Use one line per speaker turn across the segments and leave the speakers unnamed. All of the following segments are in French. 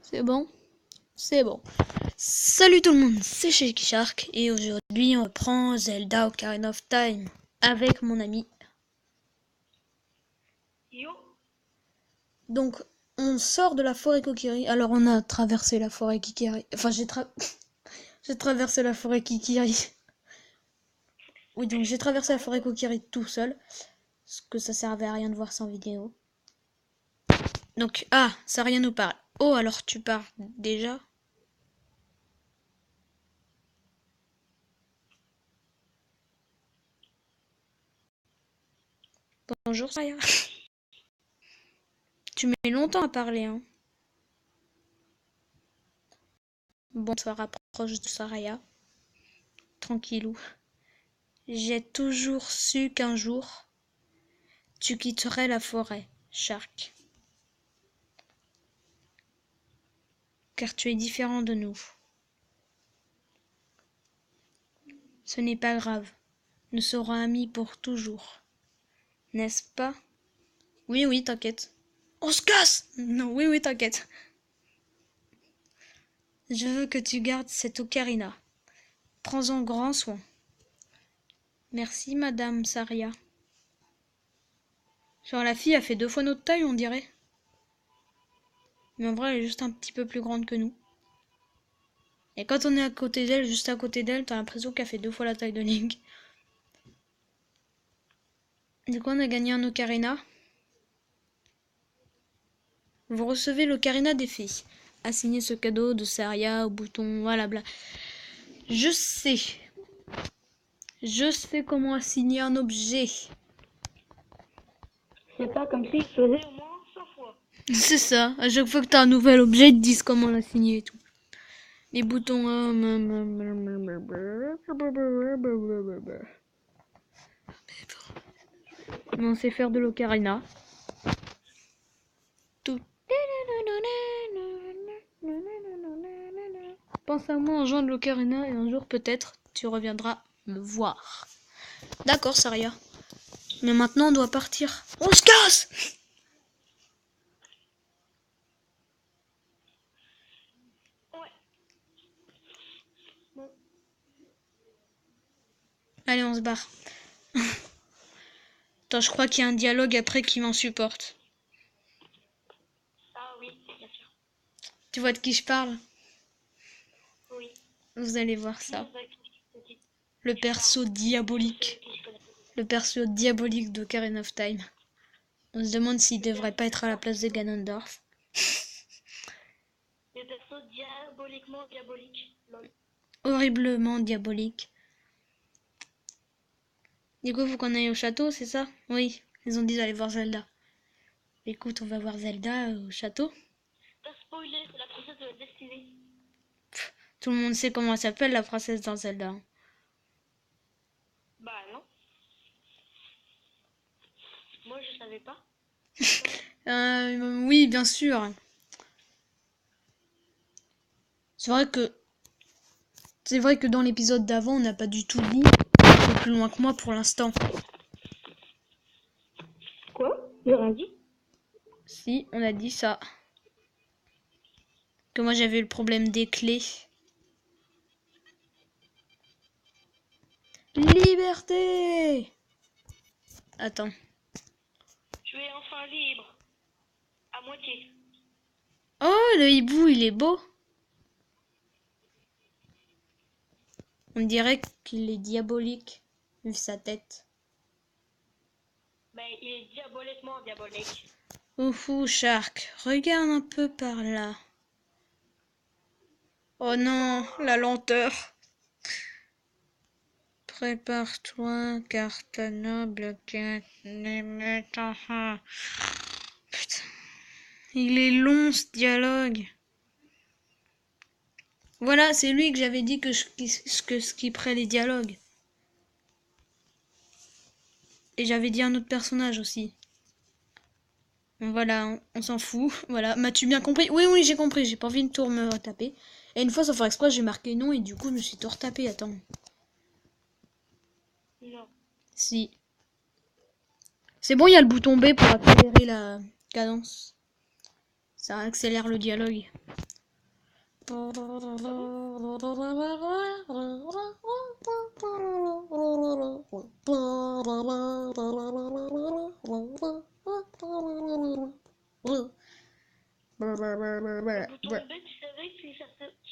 C'est bon? C'est bon. Salut tout le monde, c'est Shaky Shark et aujourd'hui on reprend Zelda Ocarina of Time avec mon ami.
Yo.
Donc on sort de la forêt Kokiri. Alors on a traversé la forêt Kikiri. Enfin j'ai traversé la forêt Kikiri. Oui, donc j'ai traversé la forêt Kokiri tout seul. Parce que ça servait à rien de voir ça en vidéo. Donc Saria nous parle. Oh, alors tu pars déjà? Bonjour Saria. Tu mets longtemps à parler, hein. Bon, on se rapproche de Saraya. Tranquillou. J'ai toujours su qu'un jour, tu quitterais la forêt, Shark. Car tu es différent de nous. Ce n'est pas grave. Nous serons amis pour toujours. N'est-ce pas? Oui, oui, t'inquiète. On se casse! Non, oui, oui, t'inquiète. Je veux que tu gardes cette ocarina. Prends-en grand soin. Merci, Madame Saria. Genre, la fille a fait 2 fois notre taille, on dirait. Mais en vrai, elle est juste un petit peu plus grande que nous. Et quand on est à côté d'elle, juste à côté d'elle, t'as l'impression qu'elle fait 2 fois la taille de Link. Du coup, on a gagné un ocarina. Vous recevez l'ocarina des fées. Assignez ce cadeau de Saria au bouton, voilà, bla. Je sais. Je sais comment assigner un objet.
C'est pas comme s'il faisait au moins 100 fois.
C'est ça. À chaque fois que t'as un nouvel objet, ils te disent comment l'assigner et tout. Les boutons. On sait faire de l'ocarina. Tout. Pense à moi en jouant de l'ocarina et un jour peut-être tu reviendras me voir. D'accord, Saria. Mais maintenant on doit partir. On se casse!
Ouais. Bon.
Allez, on se barre. Attends, je crois qu'il y a un dialogue après qui m'insupporte.
Ah oui, bien sûr.
Tu vois de qui je parle?
Oui.
Vous allez voir ça.
Non, c'est qui
Le perso diabolique.
je connais.
Le perso diabolique d'Ocarina of Time. On se demande s'il devrait pas être à la place de Ganondorf.
Les persos diaboliquement diaboliques. Lol.
Horriblement diabolique. Du coup, faut qu'on aille au château, c'est ça? Oui, ils ont dit d'aller voir Zelda. Écoute, on va voir Zelda au château.
T'as spoilé, c'est la princesse de la destinée.
Tout le monde sait comment elle s'appelle, la princesse dans Zelda.
Bah non. Moi je savais pas.
Oui, bien sûr. C'est vrai que dans l'épisode d'avant, on n'a pas du tout dit. C'est plus loin que moi pour l'instant.
Quoi? J'ai rien dit.
Si, on a dit ça. Que moi j'avais le problème des clés. Liberté! Attends.
Tu es enfin libre. À moitié.
Oh, le hibou, il est beau. On dirait qu'il est diabolique, vu sa tête.
Ben il est diaboliquement diabolique.
Oufou, Shark, regarde un peu par là. Oh non, la lenteur. Prépare-toi, car ta noble quête n'est pas... Putain, il est long ce dialogue. Voilà, c'est lui que j'avais dit que je skipperais les dialogues. Et j'avais dit un autre personnage aussi. Voilà, on s'en fout. Voilà, m'as-tu bien compris? Oui, oui, j'ai compris. J'ai pas envie de tout me retaper. Et une fois, sans faire exprès, j'ai marqué non et du coup, je me suis tout retapé. Attends.
Non.
Si. C'est bon, il y a le bouton B pour accélérer la cadence. Ça accélère le dialogue.
Le bouton B, tu savais qu'il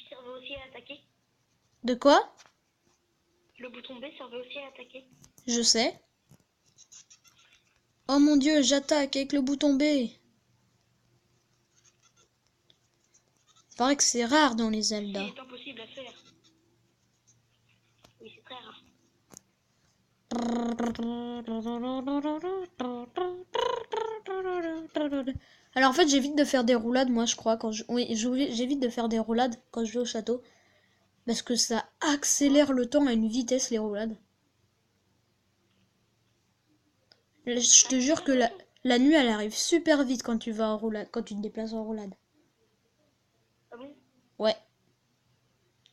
servait aussi à attaquer?
De quoi?
Le bouton B servait aussi à attaquer.
Je sais. Oh mon dieu, j'attaque avec le bouton B. Il paraît que c'est rare dans les Zelda.
C'est impossible à faire. Oui, c'est très rare.
Alors en fait j'évite de faire des roulades moi je crois quand je... Oui j'évite de faire des roulades quand je vais au château. Parce que ça accélère le temps à une vitesse les roulades. Je te jure que la nuit elle arrive super vite quand tu vas en roulade, quand tu te déplaces en roulade.
Ah bon?
Ouais.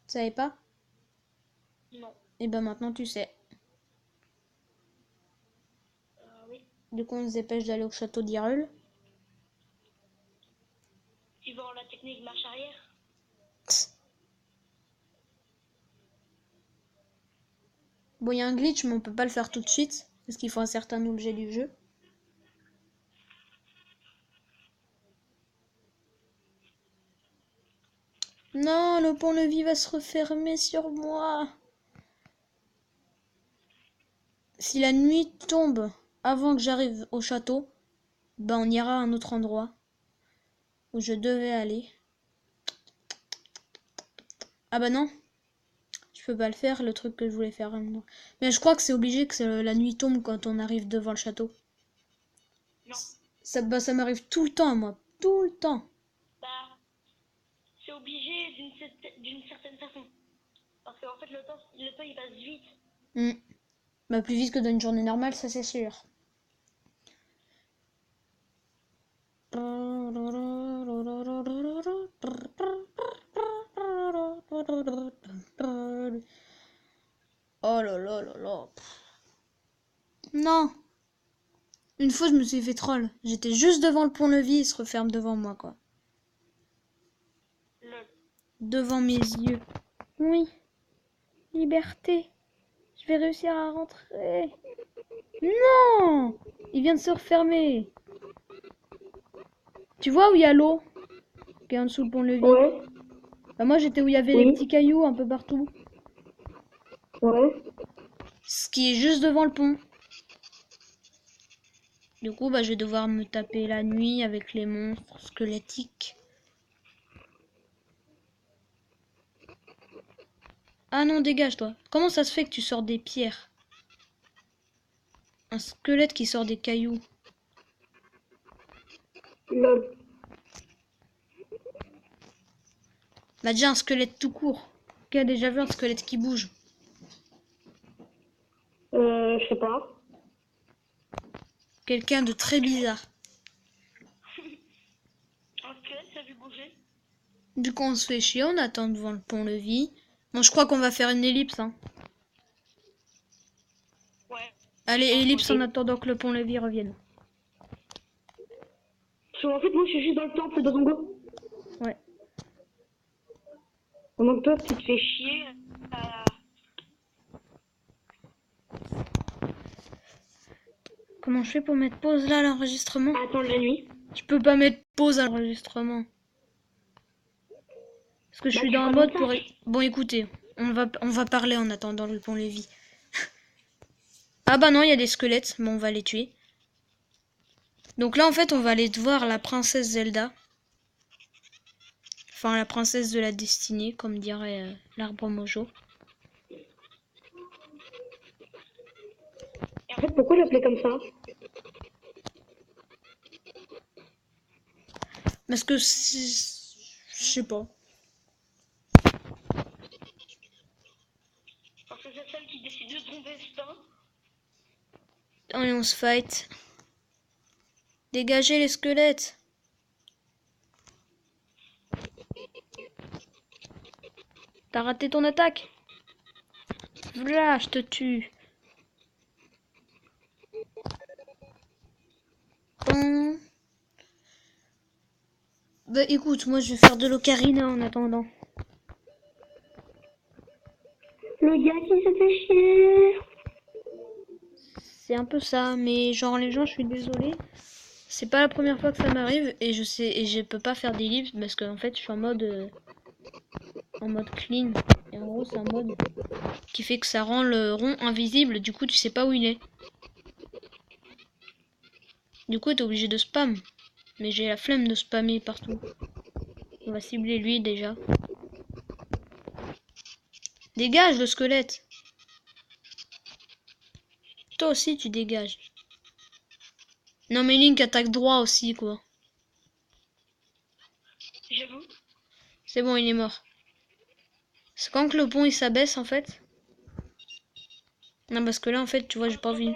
Tu savais pas?
Non.
Et ben maintenant tu sais.
Oui.
Du coup on se dépêche d'aller au château d'Hyrule.
Tu vas en la technique marche arrière?
Bon il y a un glitch mais on peut pas le faire tout de suite. Parce qu'il faut un certain objet du jeu. Non, le pont-levis va se refermer sur moi. Si la nuit tombe avant que j'arrive au château, ben on ira à un autre endroit où je devais aller. Ah bah non, je peux pas le faire, le truc que je voulais faire maintenant. Mais je crois que c'est obligé que la nuit tombe quand on arrive devant le château.
Non.
Ça m'arrive tout le temps, moi. Tout le temps.
Bah, c'est obligé d'une certaine façon. Parce qu'en fait, le temps il passe vite.
Bah plus vite que dans une journée normale, ça c'est sûr. Oh là là là là. Non. Une fois, je me suis fait troll. J'étais juste devant le pont-levis, il se referme devant moi, quoi.
Lol.
Devant mes yeux. Oui. Liberté. Je vais réussir à rentrer. Non! Il vient de se refermer. Tu vois où il y a l'eau? Qui est en dessous le pont-levis.
Ouais.
Bah moi, j'étais où il y avait les
Oui.
petits cailloux un peu partout.
Ouais.
Ce qui est juste devant le pont. Du coup, bah, je vais devoir me taper la nuit avec les monstres squelettiques. Ah non, dégage toi. Comment ça se fait que tu sors des pierres? Un squelette qui sort des cailloux.
Lol.
Bah déjà un squelette tout court. Qui a déjà vu un squelette qui bouge?
Je sais pas.
Quelqu'un de très bizarre.
Un squelette, ça a vu bouger?
Du coup on se fait chier, on attend devant le pont-levis. Bon je crois qu'on va faire une ellipse hein.
Ouais.
Allez, ellipse en
Ok.
attendant que le pont-levis revienne.
Parce qu'en fait, moi, je suis juste dans le temple de Zongo.
Ouais.
Pendant que toi, tu te fais chier à...
Comment je fais pour mettre pause là à l'enregistrement?
attendre la nuit.
Je peux pas mettre pause à l'enregistrement. Parce que je
Bah,
suis
tu
dans un
feras
mode pour...
montage.
Bon écoutez, on va parler en attendant le pont-levis. Ah bah non, il y a des squelettes, bon on va les tuer. Donc là en fait on va aller voir la princesse Zelda. Enfin la princesse de la destinée, comme dirait l'arbre Mojo.
Et en fait, pourquoi l'appeler comme ça?
Parce que c'est... Je sais pas.
Parce que c'est celle qui décide de ton destin.
Allez on se fight. Dégagez les squelettes. T'as raté ton attaque. Voilà, je te tue. Bon. Bah écoute, moi je vais faire de l'ocarina en attendant.
Le gars qui se fait chier.
C'est un peu ça, mais genre les gens, je suis désolée. C'est pas la première fois que ça m'arrive et je sais et je peux pas faire des livres parce que en fait je suis en mode clean. Et en gros c'est un mode qui fait que ça rend le rond invisible, du coup tu sais pas où il est. Du coup t'es obligé de spam. Mais j'ai la flemme de spammer partout. On va cibler lui déjà. Dégage le squelette. Toi aussi tu dégages. Non mais Link attaque droit aussi quoi.
J'avoue.
C'est bon il est mort. C'est quand que le pont il s'abaisse en fait. Non parce que là en fait tu vois j'ai pas envie.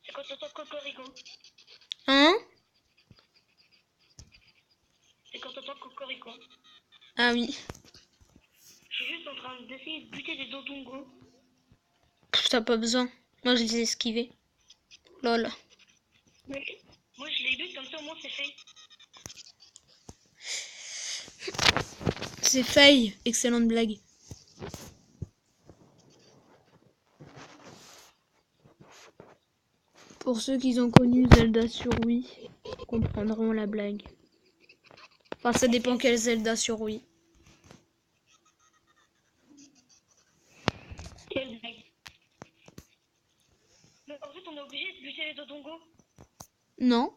C'est quand t'entends Cocorico.
Hein?
C'est quand t'entends Cocorico.
Ah oui.
Je suis juste en train d'essayer de buter des dodongos.
Pff, t'as pas besoin. Moi je les ai esquivés. Lol.
Mais moi je les bute comme ça au moins c'est fait.
C'est Faye. Excellente blague. Pour ceux qui ont connu Zelda sur Wii, comprendront la blague. Enfin, ça dépend quel Zelda sur Wii.
Quelle blague. Mais en fait on est obligé de buter les dodongos.
Non.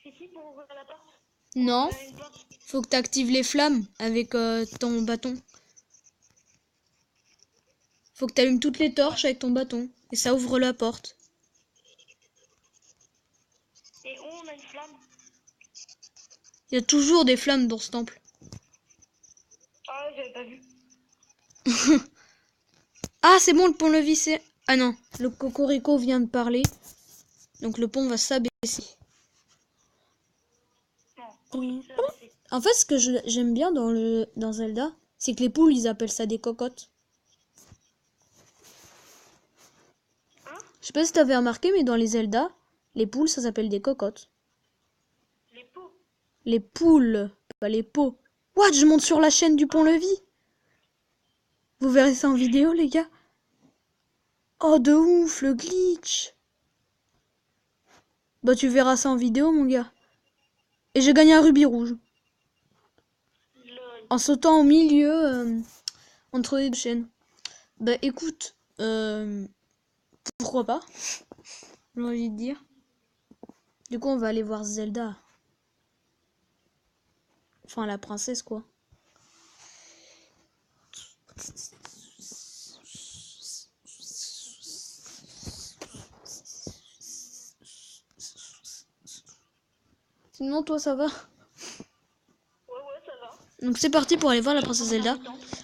Si pour ouvrir la porte.
Non.
Une porte.
Faut que t'actives les flammes avec ton bâton. Faut que t'allumes toutes les torches avec ton bâton. Et ça ouvre la porte.
Et on a une flamme.
Il y a toujours des flammes dans ce temple.
Ah j'avais pas vu.
Ah, c'est bon, le pont-levis, c'est... Ah non, le Cocorico vient de parler. Donc le pont va s'abaisser.
Non, oui, ça va, c'est.
En fait, ce que j'aime bien dans Zelda, c'est que les poules, ils appellent ça des cocottes.
Hein?
Je sais pas si t'avais remarqué, mais dans les Zelda, les poules, ça s'appelle des cocottes.
Les pots.
Les poules, pas les pots. What, je monte sur la chaîne du pont-levis. Vous verrez ça en vidéo, les gars. Oh, de ouf, le glitch. Bah, tu verras ça en vidéo, mon gars. Et j'ai gagné un rubis rouge.
Lol.
En sautant au milieu, entre les deux chaînes. Bah, écoute, pourquoi pas, j'ai envie de dire. Du coup, on va aller voir Zelda. Enfin, la princesse, quoi. Sinon, toi, ça va?
Ouais, ça va.
Donc, c'est parti pour aller voir la princesse Zelda.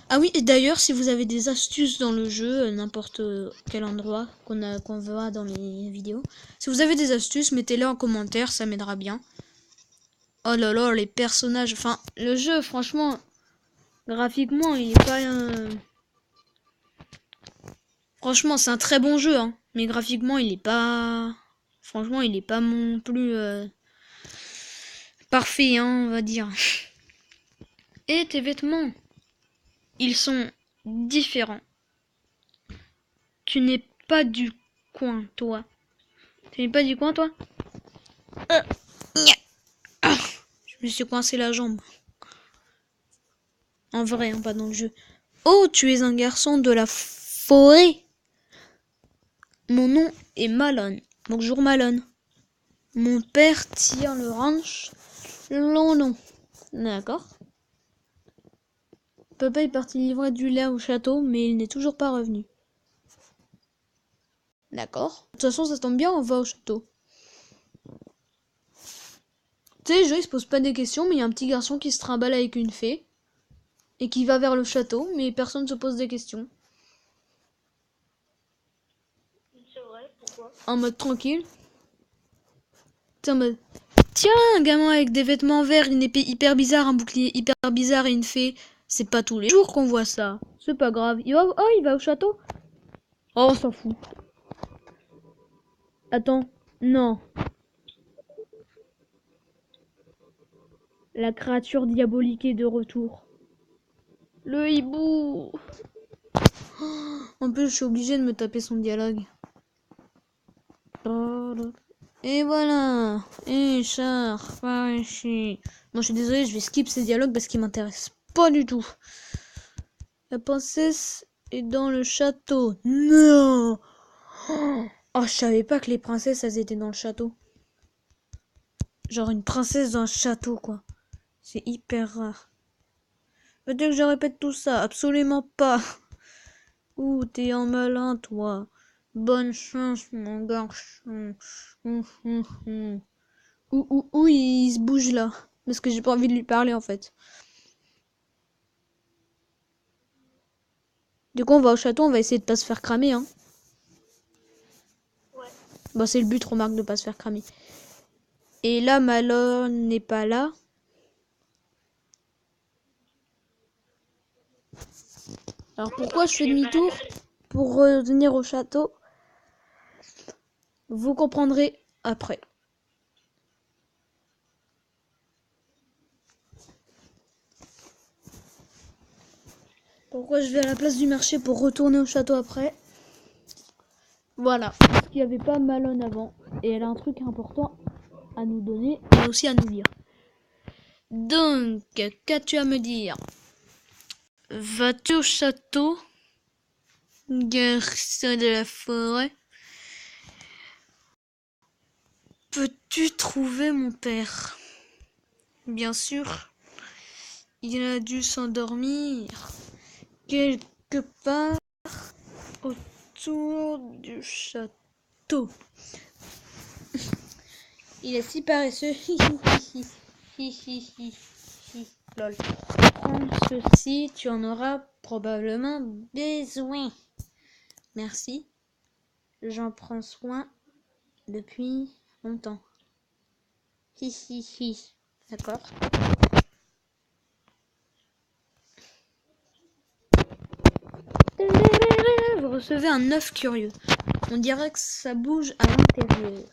Ah oui, et d'ailleurs, si vous avez des astuces dans le jeu, n'importe quel endroit qu'on voit dans les vidéos, si vous avez des astuces, mettez-les en commentaire, ça m'aidera bien. Oh là là, les personnages, enfin, le jeu, franchement, graphiquement, il est pas... Franchement, c'est un très bon jeu, hein, mais graphiquement, il est pas... Franchement, il est pas non plus parfait, hein, on va dire. Et tes vêtements, ils sont différents. Tu n'es pas du coin, toi. Tu n'es pas du coin, toi? Je me suis coincé la jambe. En vrai, hein, pas dans le jeu. Oh, tu es un garçon de la forêt. Mon nom est Malone. Bonjour Malone. Mon père tire le ranch long. D'accord. Papa est parti livrer du lait au château, mais il n'est toujours pas revenu. D'accord. De toute façon, ça tombe bien, on va au château. Tu sais, le jeu, il se pose pas des questions, mais il y a un petit garçon qui se trimballe avec une fée et qui va vers le château, mais personne ne se pose des questions.
C'est vrai, pourquoi?
En mode tranquille. En mode, tiens, un gamin avec des vêtements verts, une épée hyper bizarre, un bouclier hyper bizarre et une fée. C'est pas tous les jours qu'on voit ça. C'est pas grave. Il va au château. Oh, on s'en fout. Attends. Non. La créature diabolique est de retour. Le hibou. En plus, je suis obligée de me taper son dialogue. Et voilà. Et char, par ici. Bon, je suis désolée, je vais skip ces dialogues parce qu'ils m'intéressent pas du tout. La princesse est dans le château. Non. Oh, je savais pas que les princesses, elles étaient dans le château. Genre une princesse dans un château, quoi. C'est hyper rare. Veux-tu que je répète tout ça? Absolument pas. Ouh, t'es un malin, toi. Bonne chance, mon garçon. Ouh, il se bouge là. Parce que j'ai pas envie de lui parler, en fait. Du coup, on va au château, on va essayer de pas se faire cramer, hein.
Ouais.
Bah, c'est le but, remarque, de pas se faire cramer. Et là, Malone n'est pas là. Alors, pourquoi je fais demi-tour? Pour revenir au château. Vous comprendrez après. Pourquoi je vais à la place du marché pour retourner au château après? Voilà. Parce qu'il n'y avait pas Malone avant. Et elle a un truc important à nous donner, mais aussi à nous dire. Donc, qu'as-tu à me dire? Vas-tu au château, garçon de la forêt? Peux-tu trouver mon père? Bien sûr. Il a dû s'endormir quelque part autour du château. Il est si paresseux. Lol. Prends ceci, tu en auras probablement besoin. Merci. J'en prends soin depuis longtemps. D'accord. Vous recevez un œuf curieux. On dirait que ça bouge à l'intérieur.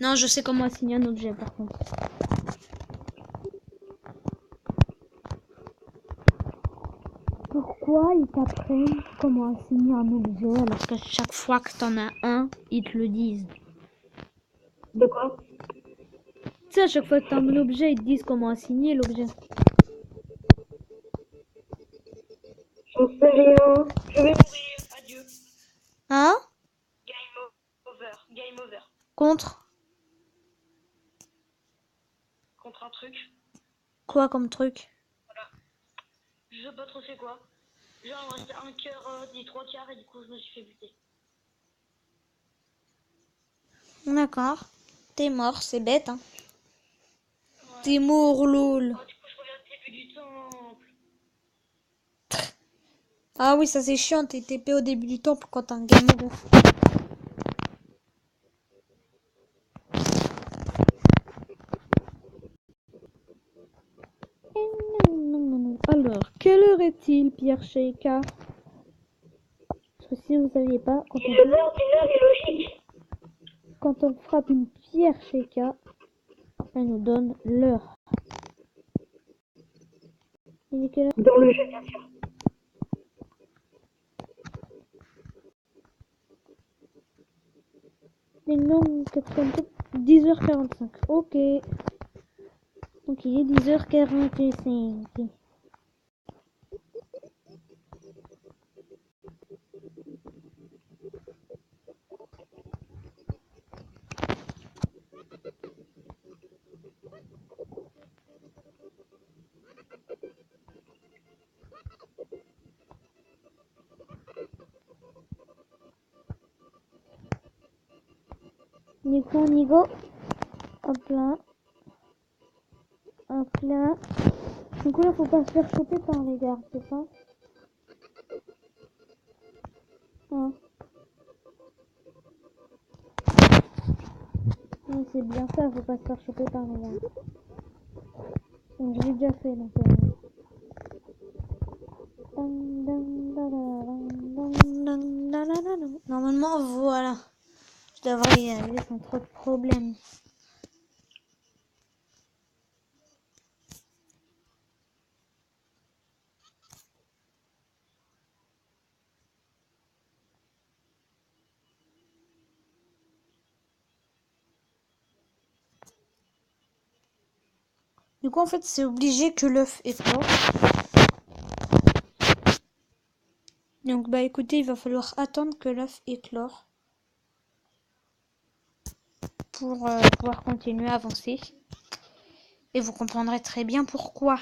Non, je sais comment assigner un objet par contre. Pourquoi ils t'apprennent comment assigner un objet alors qu'à chaque fois que t'en as un, ils te le disent?
De quoi?
Tu sais, à chaque fois que t'as un objet, ils te disent comment assigner l'objet.
J'en sais rien. Je vais mourir. Adieu.
Hein?
Game over. Game over.
Contre?
Contre un truc.
Quoi comme truc?
Je sais pas trop c'est quoi. Genre, il me restait un cœur des 3/4 et du coup, je me suis fait buter.
D'accord. T'es mort, c'est bête, hein.
Ouais.
T'es mort, lol.
Ah, du coup, je reviens au début du temple.
Ah oui, ça c'est chiant, t'es TP au début du temple quand t'as un game over. Alors, quelle heure est-il, Pierre Sheikha? Parce que si vous saviez pas,
Il est l'heure d'une heure illogique.
quand on frappe une pierre Sheikha, elle nous donne l'heure. Il est quelle heure?
Dans le jeu, bien sûr.
Les longues 10h45. Ok. Donc il est 10h45. Nico, Nigo. Hop là. Hop là. Donc là, faut pas se faire choper par les gardes, c'est ça? Ouais. Oui, c'est bien ça, faut pas se faire choper par les gardes. Donc je l'ai déjà fait, donc... Normalement, voilà. Je devrais y arriver sans trop de problèmes. Du coup, en fait, c'est obligé que l'œuf éclore. Donc, bah écoutez, il va falloir attendre que l'œuf éclore pour pouvoir continuer à avancer. Et vous comprendrez très bien pourquoi.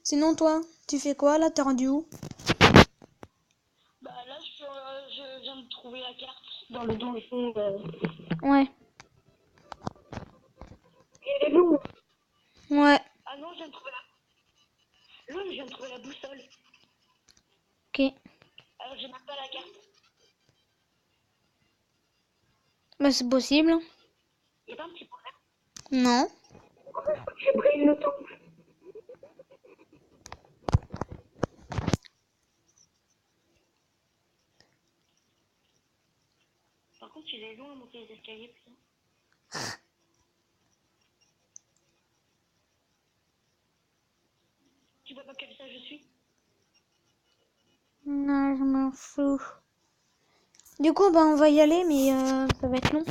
Sinon, toi, tu fais quoi là? T'es rendu où?
Bah là, je viens de trouver la carte dans le fond.
Ouais.
Elle est longue.
Ouais.
Ah non, je viens de trouver la... Longue, je viens de trouver la boussole.
Ok.
Alors, j'ai même pas la carte.
Bah c'est possible.
Y a pas un petit problème?
Non.
J'ai pris le temps. Par contre, il est long à monter les escaliers, putain. Tu vois pas quel ça je suis?
Non, je m'en fous. Du coup, bah on va y aller, mais ça va être long.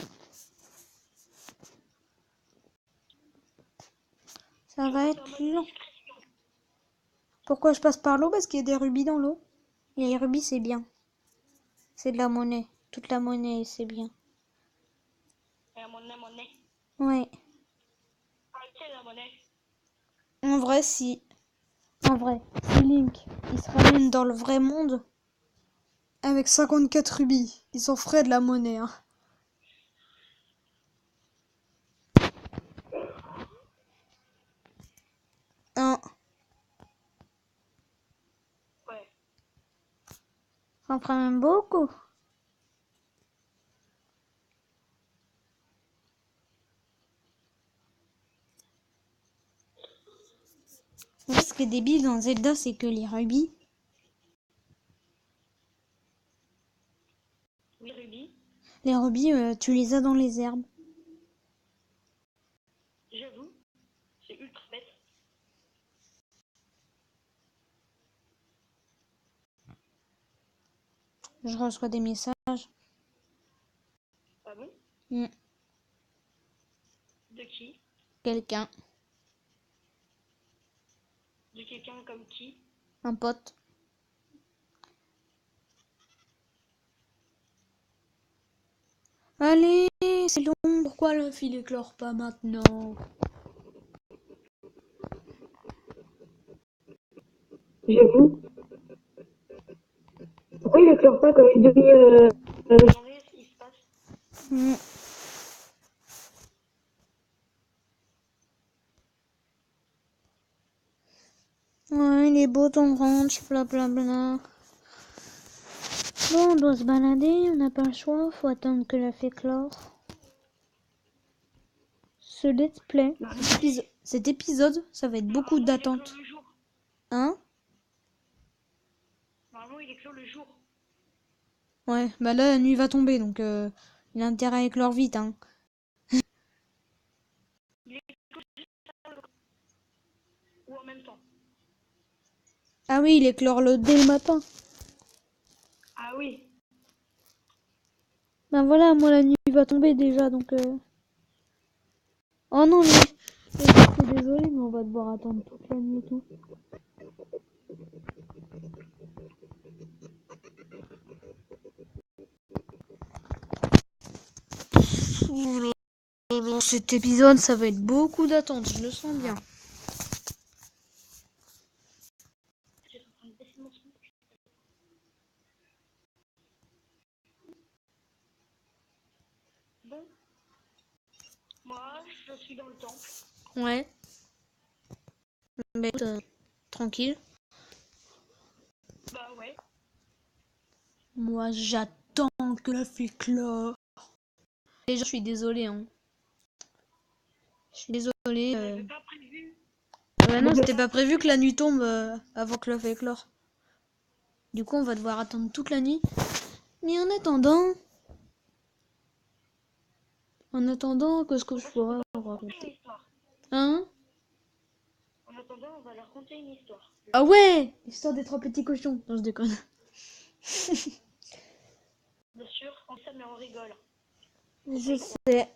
Ça va être long. Pourquoi je passe par l'eau? Parce qu'il y a des rubis dans l'eau. Et les rubis, c'est bien. C'est de la monnaie. Toute la monnaie, c'est bien.
Et mon nez.
Ouais.
Arrêtez la monnaie.
En vrai, si. En vrai, si Link, il se ramène dans le vrai monde, avec 54 rubis, ils s'en feraient de la monnaie, hein. Hein.
Ouais.
Ça en ferait même beaucoup. En fait, ce qui est débile dans Zelda, c'est que les rubis,
Oui, Ruby.
tu les as dans les herbes.
J'avoue. C'est ultra bête.
Je reçois des messages.
Ah bon?
Hmm.
De qui?
Quelqu'un,
De quelqu'un comme qui?
un pote. Allez, c'est long. Pourquoi le fil éclore pas maintenant?
J'avoue. Pourquoi il éclore pas comme une demi... Attendez, ce qui se passe.
Hmm. Ouais, il est beau ton ranch, blablabla. Bon, on doit se balader, on n'a pas le choix, faut attendre que la fée éclore. Ce let's play, cet épisode, ça va être beaucoup d'attentes. Hein?
Normalement, il éclore le jour.
Ouais, bah là, la nuit va tomber, donc il a intérêt à éclore vite, hein.
Il éclore ou en même temps.
Ah oui, il éclore dès le matin.
Ah oui.
Ben voilà, moi la nuit va tomber déjà, donc... Oh non, mais... Je suis désolée, mais on va devoir attendre toute la nuit et tout. Ouh là là, cet épisode, ça va être beaucoup d'attentes, je le sens bien.
Bon. Moi, je suis dans le temple.
Ouais. Mais tranquille.
Bah ouais.
Moi, j'attends que la fée éclore. Déjà, je suis désolée, hein. Je suis désolée.
J'avais pas prévu.
Ouais, non, c'était pas prévu que la nuit tombe avant que l'œuf éclore. Du coup, on va devoir attendre toute la nuit. Mais en attendant, qu'est-ce que je pourrais raconter? Hein?
En attendant, on va leur conter une histoire.
Ah ouais! L'histoire des trois petits cochons. Non, je déconne.
Bien sûr, on ça, mais on rigole.
Je sais.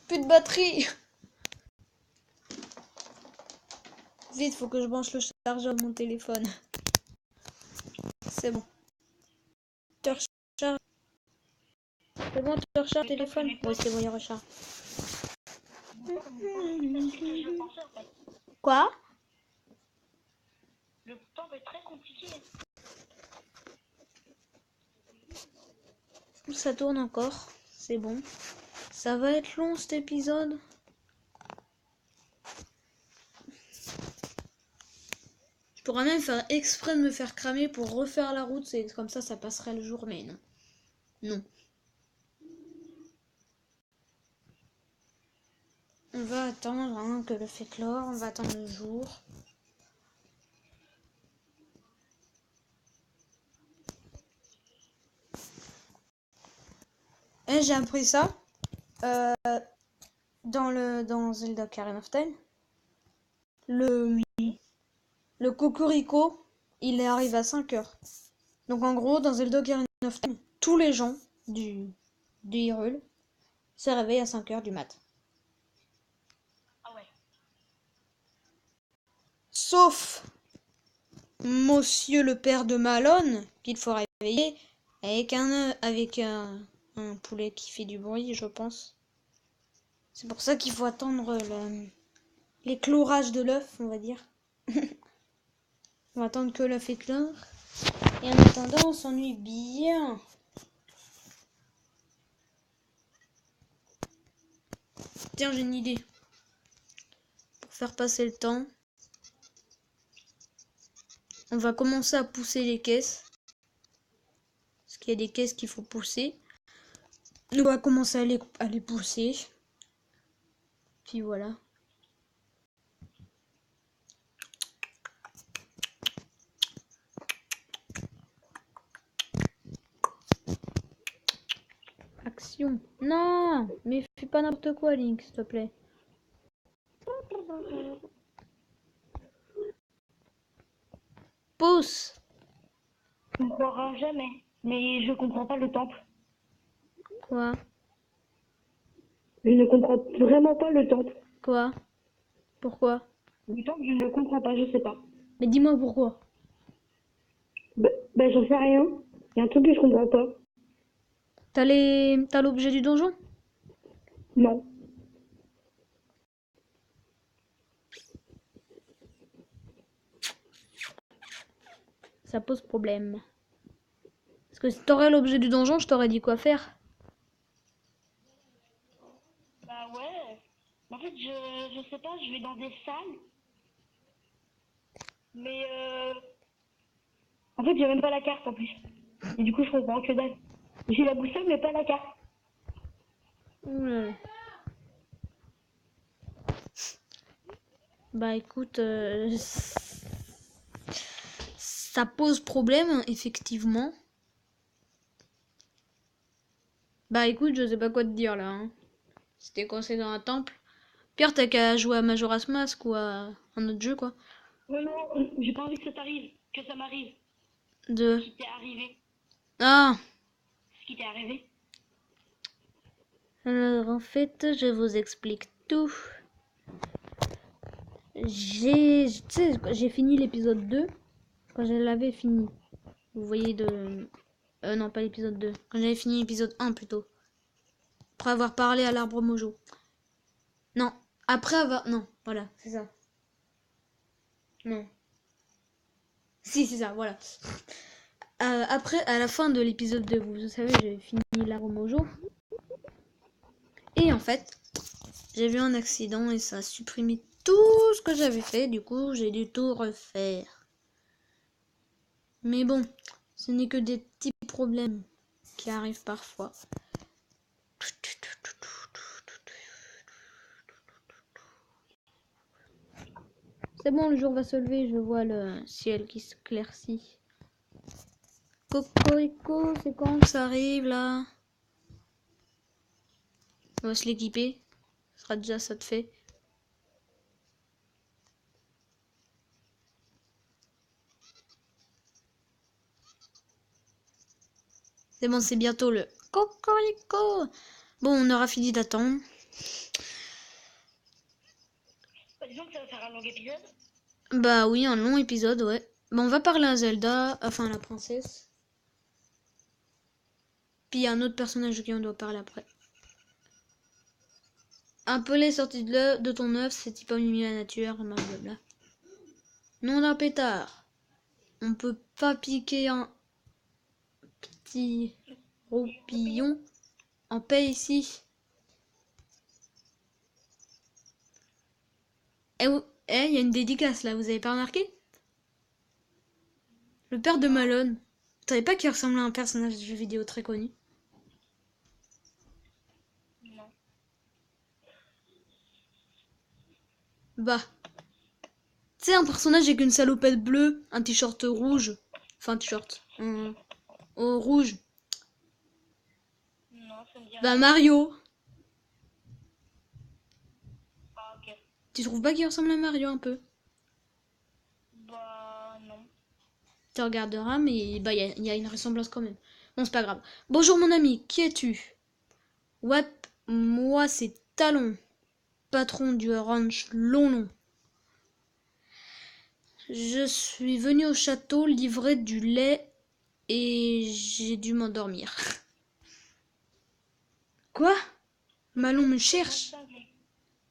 Plus de batterie! Vite, faut que je branche le chargeur de mon téléphone. C'est bon. Tu recharges. C'est bon, tu recharges le téléphone? Oui, c'est bon, il recharge.
Je pensais, en fait.
Quoi?
Le temps va être très compliqué.
Ça tourne encore. C'est bon. Ça va être long cet épisode. Je pourrais même faire exprès de me faire cramer pour refaire la route. C'est comme ça passerait le jour, mais non. Non. On va attendre hein, que le fait clore. On va attendre le jour. Et j'ai appris ça dans Zelda Ocarina of Time. Le cocorico, il est arrivé à 5 heures. Donc en gros, dans Zelda Ocarina of Time, tous les gens du Hyrule se réveillent à 5 heures du mat.
Ah ouais.
Sauf Monsieur le père de Malone, qu'il faut réveiller avec un poulet qui fait du bruit, je pense. C'est pour ça qu'il faut attendre l'éclorage de l'œuf, on va dire. On va attendre que l'œuf éclore. Et en attendant, on s'ennuie bien. Tiens, j'ai une idée. Pour faire passer le temps, on va commencer à pousser les caisses. Parce qu'il y a des caisses qu'il faut pousser. On va commencer à les pousser. Puis voilà. Action. Non, mais fais pas n'importe quoi, Link, s'il te plaît. Pousse.
Tu ne croiras jamais, mais je comprends pas le temple.
Quoi?
Je ne comprends vraiment pas le temple.
Quoi? Pourquoi?
Du temple, je ne comprends pas, je sais pas.
Mais dis-moi pourquoi.
J'en sais rien. Il y a un truc que je comprends pas.
T'as l'objet du donjon?
Non.
Ça pose problème. Parce que si t'aurais l'objet du donjon, je t'aurais dit quoi faire.
Bah ouais. En fait, je sais pas, je vais dans des salles. Mais en fait, j'ai même pas la carte en plus. Et du coup, je comprends que dalle. J'ai la boussole, mais pas la carte.
Ouh. Bah écoute, ça pose problème, effectivement. Bah écoute, je sais pas quoi te dire là. Hein. Si t'es coincé dans un temple. Pire, t'as qu'à jouer à Majora's Mask ou à un autre jeu quoi.
Ouais, non, j'ai pas envie que ça t'arrive. Que ça m'arrive.
De...
Ce qui t'est arrivé.
Ah!
Ce qui t'est arrivé.
Alors en fait, je vous explique tout. J'ai fini l'épisode 2 quand je l'avais fini. Vous voyez de... non, pas l'épisode 2. Quand j'avais fini l'épisode 1 plutôt. Après avoir parlé à l'arbre Mojo. Non, après avoir... Non, voilà, c'est ça. Non. Si, c'est ça, voilà. Après, à la fin de l'épisode 2, vous savez, j'ai fini l'arbre Mojo. Et en fait, j'ai vu un accident et ça a supprimé tout ce que j'avais fait. Du coup, j'ai dû tout refaire. Mais bon, ce n'est que des petits problèmes qui arrivent parfois. C'est bon, le jour va se lever, je vois le ciel qui s'éclaircit. Cocorico, c'est quand que ça arrive là? On va se l'équiper. Ce sera déjà ça de fait. C'est bon, c'est bientôt le cocorico. Bon, on aura fini d'attendre.
Bah, disons que ça va faire un long épisode.
Bah oui, un long épisode, ouais. Bon, on va parler à Zelda, enfin à la princesse. Puis il y a un autre personnage qui on doit parler après. Un pelé sorti de ton œuf, c'est type mimi la nature, blablabla. Nom d'un pétard. On peut pas piquer un petit roupillon en paix ici. Eh, il y a une dédicace là, vous avez pas remarqué? Le père de Malone. Vous savez pas qu'il ressemble à un personnage de jeu vidéo très connu?
Non.
Bah. Tu sais, un personnage avec une salopette bleue, un t-shirt rouge. Enfin, un t-shirt. Rouge.
Non, ça me dit
Bah,
rien.
Mario.
Ah, ok.
Tu trouves pas qu'il ressemble à Mario un peu?
Bah, non.
Tu regarderas, mais bah, il y a une ressemblance quand même. Bon, c'est pas grave. Bonjour mon ami, qui es-tu? Ouais, moi c'est Talon, patron du ranch Lonlon. Je suis venu au château livrer du lait et j'ai dû m'endormir. Quoi? Malon me cherche?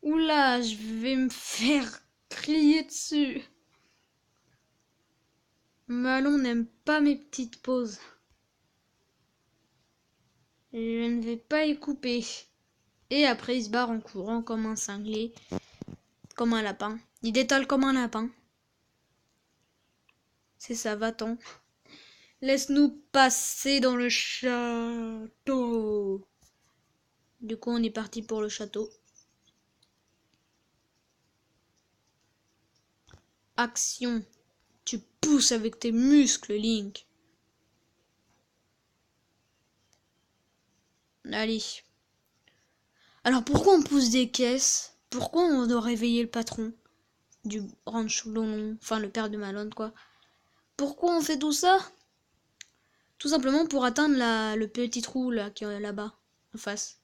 Oula, je vais me faire crier dessus. Malon n'aime pas mes petites pauses. Je ne vais pas y couper. Et après, il se barre en courant comme un cinglé, comme un lapin. Il détale comme un lapin. C'est ça, va-t'en. Laisse-nous passer dans le château. Du coup, on est parti pour le château. Action. Tu pousses avec tes muscles, Link. Allez. Alors, pourquoi on pousse des caisses? Pourquoi on doit réveiller le patron du ranch Lonlon, enfin le père de Malone, quoi? Pourquoi on fait tout ça? Tout simplement pour atteindre le petit trou là, qui est là-bas, en face.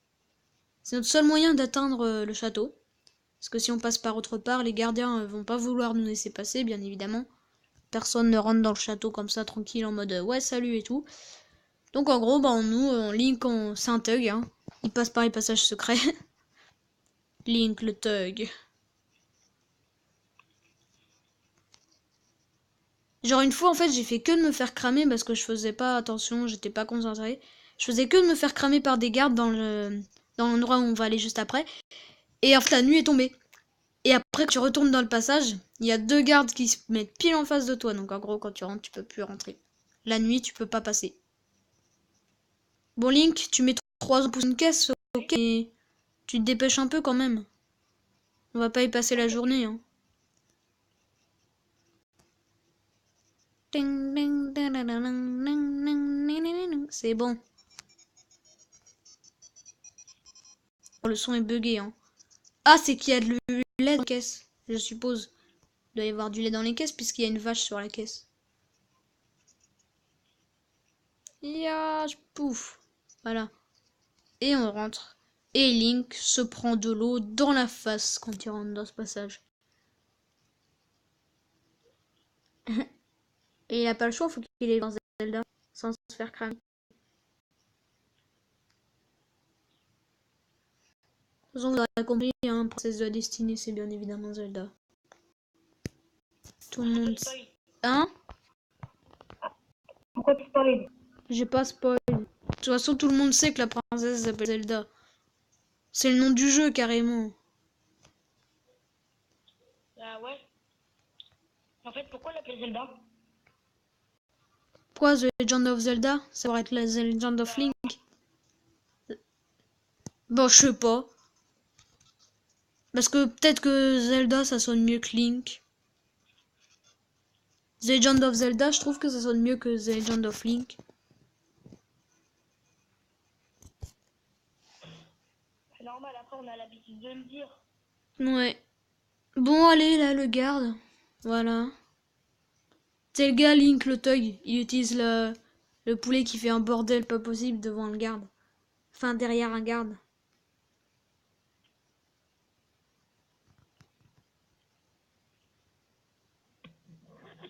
C'est notre seul moyen d'atteindre le château. Parce que si on passe par autre part, les gardiens vont pas vouloir nous laisser passer, bien évidemment. Personne ne rentre dans le château comme ça, tranquille, en mode ouais, salut et tout. Donc en gros, bah, nous, Link, c'est un thug, hein. Il passe par les passages secrets. Link le thug. Genre une fois, en fait, j'ai fait que de me faire cramer parce que je faisais pas attention, j'étais pas concentrée. Je faisais que de me faire cramer par des gardes dans l'endroit où on va aller juste après. Et en fait, la nuit est tombée. Et après, quand tu retournes dans le passage, il y a deux gardes qui se mettent pile en face de toi. Donc en gros, quand tu rentres, tu peux plus rentrer. La nuit, tu peux pas passer. Bon, Link, tu mets 3 pour une caisse, ok. Mais tu te dépêches un peu quand même. On va pas y passer la journée, hein. C'est bon. Le son est bugué, hein. Ah, c'est qu'il y a du lait dans la caisse, je suppose. Il doit y avoir du lait dans les caisses puisqu'il y a une vache sur la caisse. Ya, pouf. Voilà. Et on rentre. Et Link se prend de l'eau dans la face quand il rentre dans ce passage. Et il n'a pas le choix, faut qu'il aille dans Zelda sans se faire cramer. De toute façon, vous aurez compris, hein, princesse de la destinée, c'est bien évidemment Zelda. Tout le monde... Hein?
Pourquoi tu parlais?
J'ai pas spoil. De toute façon, tout le monde sait que la princesse s'appelle Zelda. C'est le nom du jeu, carrément.
Ah ouais. En fait, pourquoi l'appeler Zelda?
Pourquoi The Legend of Zelda? Ça devrait être la The Legend of Link. Bon, je sais pas. Parce que peut-être que Zelda, ça sonne mieux que Link. The Legend of Zelda, je trouve que ça sonne mieux que The Legend of Link.
Non. normal, après on a l'habitude de le dire.
Ouais. Bon, allez, là, le garde. Voilà. C'est le gars, Link, le Thug. Il utilise le poulet qui fait un bordel pas possible devant le garde. Enfin, derrière un garde.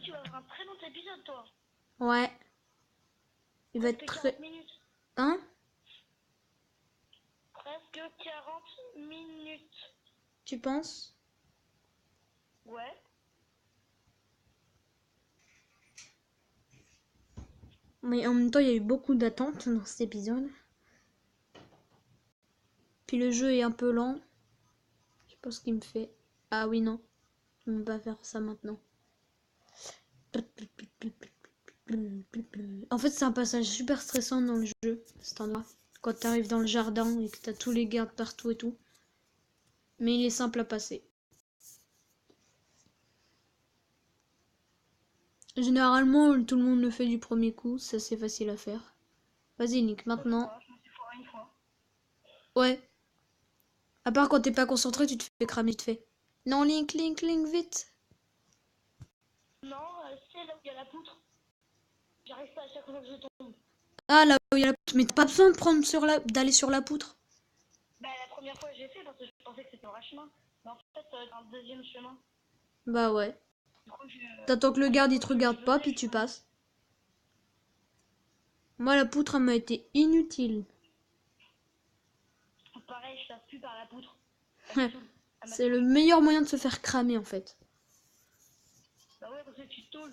Tu vas avoir un très long épisode, toi.
Ouais. Il va être
Presque
très...
40 minutes.
Hein?
Presque 40 minutes.
Tu penses?
Ouais.
Mais en même temps, il y a eu beaucoup d'attentes dans cet épisode. Puis le jeu est un peu lent. Je sais pas ce qu'il me fait. Ah oui, non. Je ne peux pas faire ça maintenant. En fait, c'est un passage super stressant dans le jeu, cet endroit. Quand tu arrives dans le jardin et que tu as tous les gardes partout et tout. Mais il est simple à passer. Généralement, tout le monde le fait du premier coup. C'est assez facile à faire. Vas-y, Nick, maintenant.
Je me suis foiré une fois.
Ouais. À part quand t'es pas concentré, tu te fais cramer vite fait. Non, Link, Link, Link, vite.
Non, c'est là où il y a la poutre. J'arrive pas à chaque fois que je tombe.
Ah, là où il y a la poutre. Mais t'as pas besoin de prendre d'aller sur la poutre.
Bah, la première fois j'ai fait parce que je pensais que c'était un chemin. Mais en fait, dans le deuxième chemin.
Bah ouais.
Du coup,
T'attends que le
à
garde
chaque
il
fois
te
que je
regarde pas,
venais,
puis
je
tu
tombais.
passes. Moi, la poutre, elle m'a été inutile.
Pareil, je passe plus par la poutre. Elle me saoule. Elle m'a
C'est le
saoulé.
meilleur moyen de se faire cramer, en fait.
Bah ouais, parce que tu te tôles.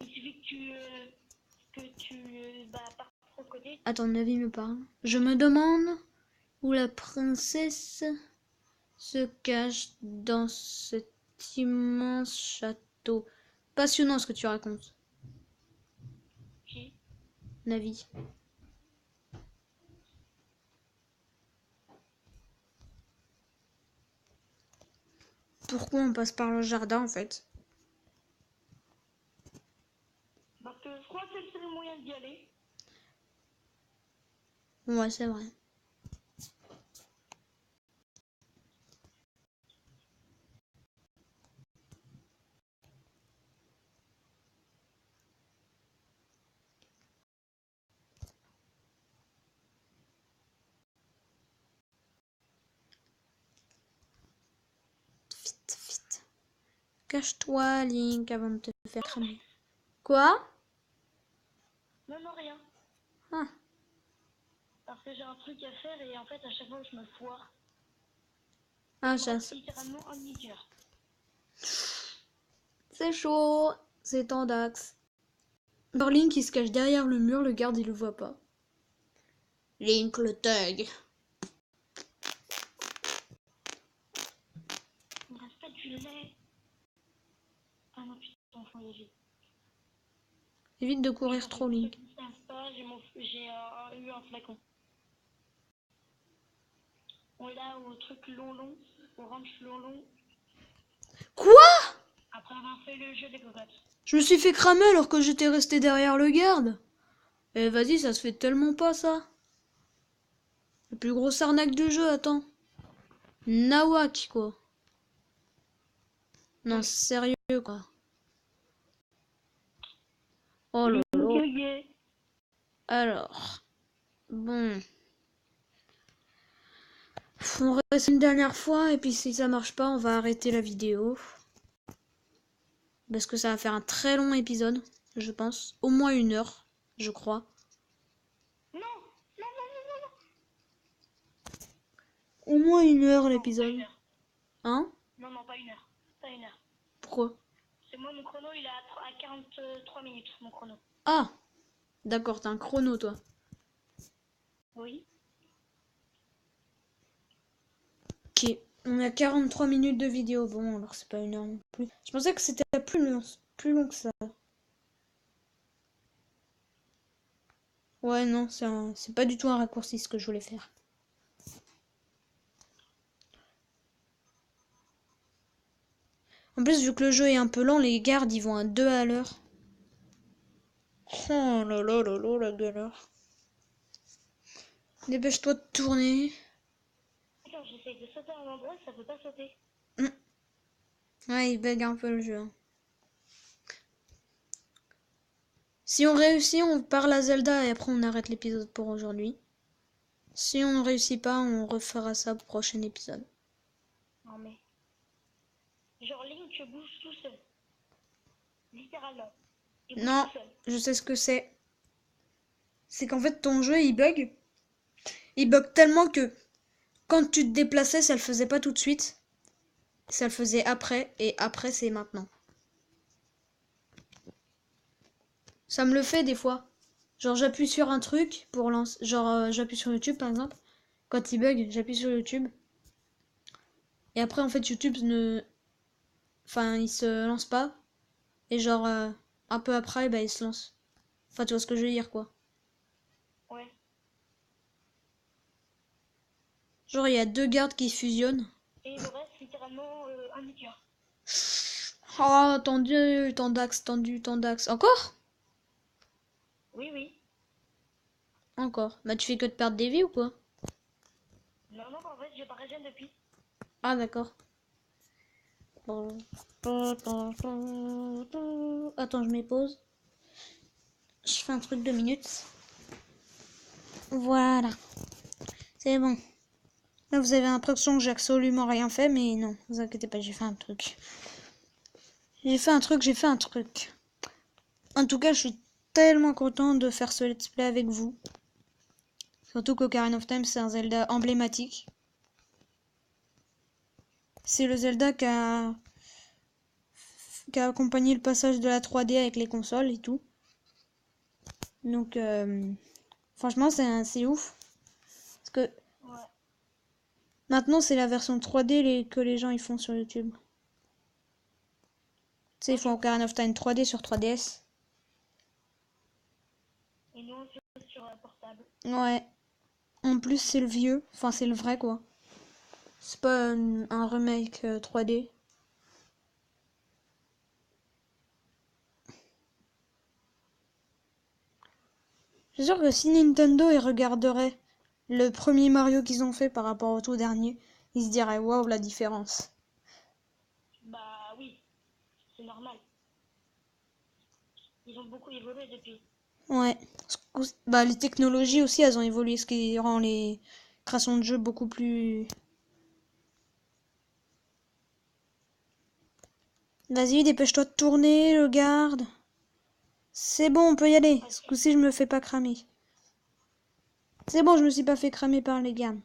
Il suffit que tu partes de l'autre côté.
À ton avis, me parle. Je me demande où la princesse se cache dans cet immense château. Passionnant ce que tu racontes,
Qui
Navi. Pourquoi on passe par le jardin, en fait?
Parce que je crois que c'est le seul moyen d'y aller.
Ouais, c'est vrai. Vite, vite. Cache-toi, Link, avant de te faire cramer. Quoi?
Non, non, rien.
Ah,
Parce que j'ai un truc à faire et en fait, à chaque fois, je me foire.
ah,
Il me reste littéralement un demi-heure.
c'est chaud. C'est Tandax. Alors Link, il se cache derrière le mur, le garde, il le voit pas. Link le thug.
Il me reste pas du lait. Ah non, putain, faut y aller.
Évite de courir
Pour
trop,
ceux
Link.
qui ne savent pas, j'ai eu un flacon. On l'a au truc long, orange long,
Quoi?
après avoir fait le jeu des cocottes.
Je me suis fait cramer alors que j'étais resté derrière le garde. Eh vas-y, ça se fait tellement pas ça. La plus grosse arnaque du jeu, attends. Nawak, quoi. Non, sérieux, quoi. Oh là là. Alors, bon. On reste une dernière fois et puis si ça marche pas, on va arrêter la vidéo. Parce que ça va faire un très long épisode, je pense. Au moins 1 heure, je crois.
Non, non, non, non, non.
Au moins 1 heure
Non, pas
l'épisode.
1 heure.
Hein?
Non, non, pas 1 heure. Pas 1 heure.
Pourquoi?
C'est moi, mon chrono, il est à 43 minutes, mon chrono.
Ah! D'accord, t'as un chrono, toi.
Oui.
Ok, on a 43 minutes de vidéo. Bon, alors c'est pas 1 heure non plus. Je pensais que c'était plus long que ça. Ouais, non, c'est pas du tout un raccourci ce que je voulais faire. En plus, vu que le jeu est un peu lent, les gardes ils vont à 2 à l'heure. Oh là là là là, la galère. Dépêche-toi de tourner.
Attends, j'essaye de sauter à un endroit, ça peut pas sauter.
Ouais, il bug un peu le jeu. Si on réussit, on parle à Zelda et après on arrête l'épisode pour aujourd'hui. Si on ne réussit pas, on refera ça au prochain épisode.
Non mais... Genre Link bouge tout seul. Littéralement. Il bouge
Non,
tout seul.
je sais ce que c'est. C'est qu'en fait ton jeu il bug. Il bug tellement que quand tu te déplaçais, ça le faisait pas tout de suite. Ça le faisait après et après c'est maintenant. Ça me le fait des fois. Genre j'appuie sur un truc pour lancer. Genre j'appuie sur YouTube par exemple. Quand il bug, j'appuie sur YouTube. Et après en fait YouTube ne... Enfin il se lance pas. Et genre un peu après bah il se lance. Enfin tu vois ce que je veux dire quoi.
Ouais.
Genre il y a deux gardes qui fusionnent.
Et le reste, littéralement, un écart.
Oh tendu, tendax, tendu, tendax. Encore?
Oui, oui.
Encore. Bah tu fais que de perdre des vies ou quoi?
Non, non, en fait, j'ai pas régène depuis.
Ah d'accord. Attends, je m'épose. Je fais un truc 2 minutes. Voilà. C'est bon. Là, vous avez l'impression que j'ai absolument rien fait, mais non, vous inquiétez pas, j'ai fait un truc. J'ai fait un truc, j'ai fait un truc. En tout cas, je suis tellement content de faire ce let's play avec vous. Surtout qu'Ocarina of Time, c'est un Zelda emblématique. C'est le Zelda qui a accompagné le passage de la 3D avec les consoles et tout. Donc, franchement, c'est ouf. Parce que
Ouais.
maintenant, c'est la version 3D que les gens ils font sur YouTube. Tu sais, ils font Ocarina of Time 3D sur 3DS.
Et nous, on fait sur un portable.
Ouais. En plus, c'est le vieux. Enfin, c'est le vrai, quoi. C'est pas un remake 3D. Je suis sûr que si Nintendo ils regarderaient le premier Mario qu'ils ont fait par rapport au tout dernier, ils se diraient waouh la différence.
Bah oui, c'est normal. Ils ont beaucoup évolué depuis.
Ouais. Bah les technologies aussi elles ont évolué, ce qui rend les créations de jeux beaucoup plus. Vas-y, dépêche-toi de tourner, le garde. C'est bon, on peut y aller. Ce coup-ci, je me fais pas cramer. C'est bon, je me suis pas fait cramer par les gardes.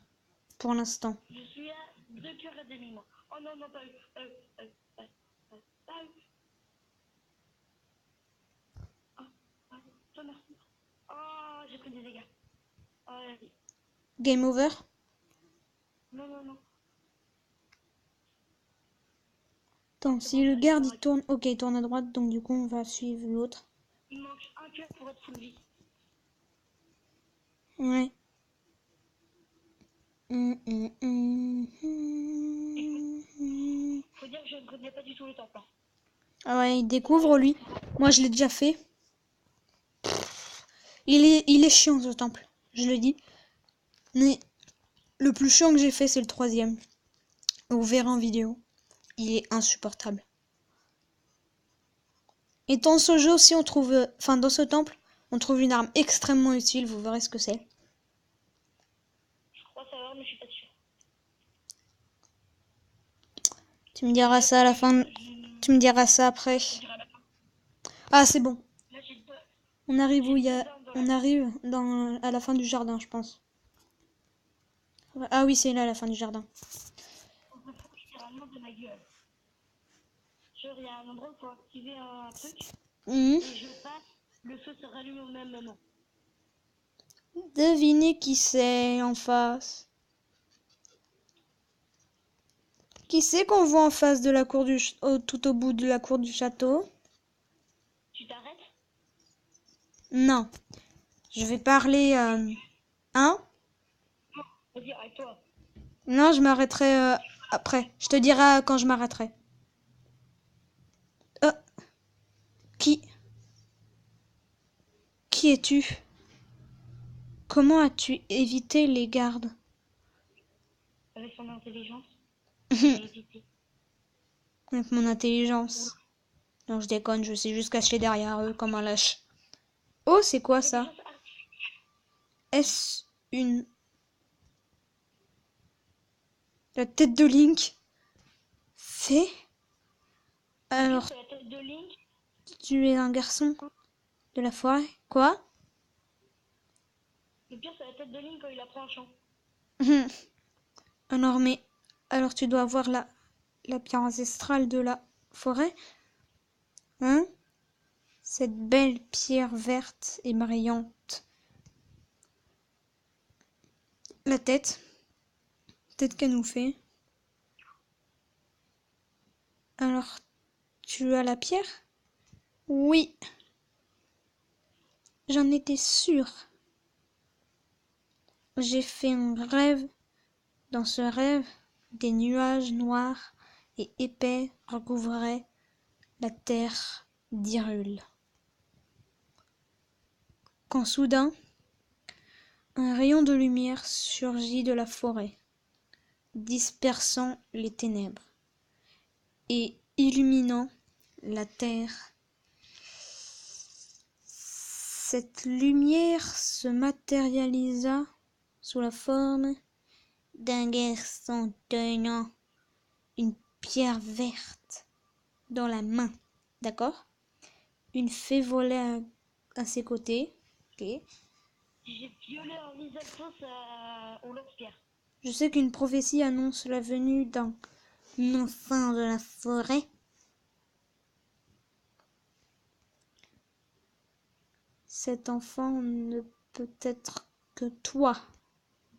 Pour l'instant.
Je suis à 2 heures et demie, moi. Oh non, non, pas eu. Pas eu. Oh, toi, merci. Oh, j'ai pris des dégâts. Oh, vas-y.
Game over.
Non, non, non.
Attends, si le garde il tourne. Ok, il tourne à droite, donc du coup, on va suivre l'autre.
Il manque un cœur pour être full vie.
Ouais.
Faut dire que je ne connais pas du tout le temple. Hein.
Ah ouais, il découvre lui. Moi, je l'ai déjà fait. Il est chiant ce temple, je le dis. Mais le plus chiant que j'ai fait, c'est le troisième. Vous verrez en vidéo. Il est insupportable. Et dans ce jeu aussi, on trouve... Enfin, dans ce temple, on trouve une arme extrêmement utile. Vous verrez ce que c'est.
Je crois savoir, mais je suis pas sûre.
Tu me diras ça à la fin. Tu me diras ça après. Ah, c'est bon.
Là, j'ai deux.
On arrive où il y a... On arrive à la fin du jardin, je pense. Ah oui, c'est là la fin du jardin.
On se fout littéralement de ma gueule. Genre, il y a un endroit où il faut activer un truc. Et je passe, le feu se rallume au même moment.
Devinez qui c'est en face. Qui c'est qu'on voit en face de la cour tout au bout de la cour du château?
Tu t'arrêtes?
Non. Je vais parler... Hein?
Vas-y, arrête-toi.
Non, je m'arrêterai après. Je te dirai quand je m'arrêterai. Qui... Qui es-tu? Comment as-tu évité les gardes?
avec son intelligence, il a évité.
Avec mon intelligence. Non, je déconne, je suis juste caché derrière eux comme un lâche. Oh, c'est quoi ça? Est-ce une... La tête de Link? C'est... Alors,
C'est la tête de Link.
tu es un garçon de la forêt? Quoi?
Le pire, c'est la tête de Link quand il apprend un chant.
Alors, mais... Alors, tu dois avoir la pierre ancestrale de la forêt? Hein? Cette belle pierre verte et brillante. La tête. Tête qu'elle nous fait. Alors, tu as la pierre? Oui. J'en étais sûre. J'ai fait un rêve. Dans ce rêve, des nuages noirs et épais recouvraient la terre d'Hyrule. Quand soudain, un rayon de lumière surgit de la forêt, dispersant les ténèbres et illuminant la terre. Cette lumière se matérialisa sous la forme d'un garçon tenant une pierre verte dans la main. D'accord? Une fée volait à ses côtés. Ok.
J'ai violé un Lizalfos au lance-pierre.
Je sais qu'une prophétie annonce la venue d'un enfant de la forêt. Cet enfant ne peut être que toi.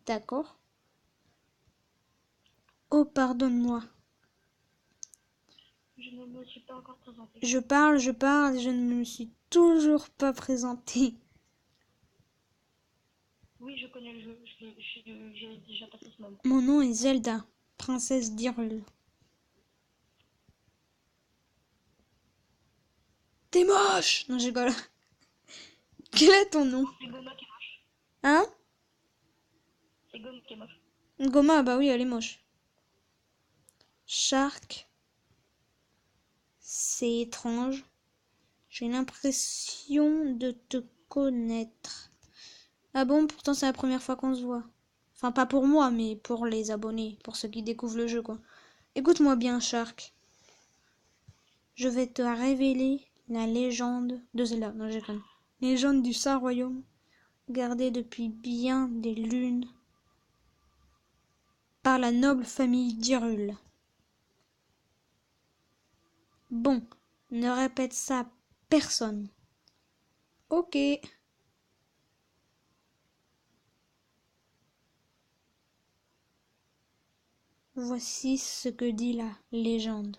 D'accord? Oh, pardonne-moi.
Je ne me suis pas encore présentée.
Je parle, je ne me suis toujours pas présentée.
Oui, je connais le jeu. J'ai déjà passé ce moment.
Mon nom est Zelda, princesse d'Hyrule. T'es moche! Non, je rigole. Quel est ton nom?
C'est Goma qui est moche.
Hein?
C'est Goma qui est moche.
Goma, bah oui, elle est moche. Shark, c'est étrange. J'ai l'impression de te connaître. Ah bon, pourtant c'est la première fois qu'on se voit. Enfin, pas pour moi, mais pour les abonnés, pour ceux qui découvrent le jeu, quoi. Écoute-moi bien, Shark. Je vais te révéler la légende de Zelda. Non, j'ai pas. Légende du Saint Royaume, gardée depuis bien des lunes par la noble famille d'Hyrule. Bon, ne répète ça à personne. Ok. Voici ce que dit la légende.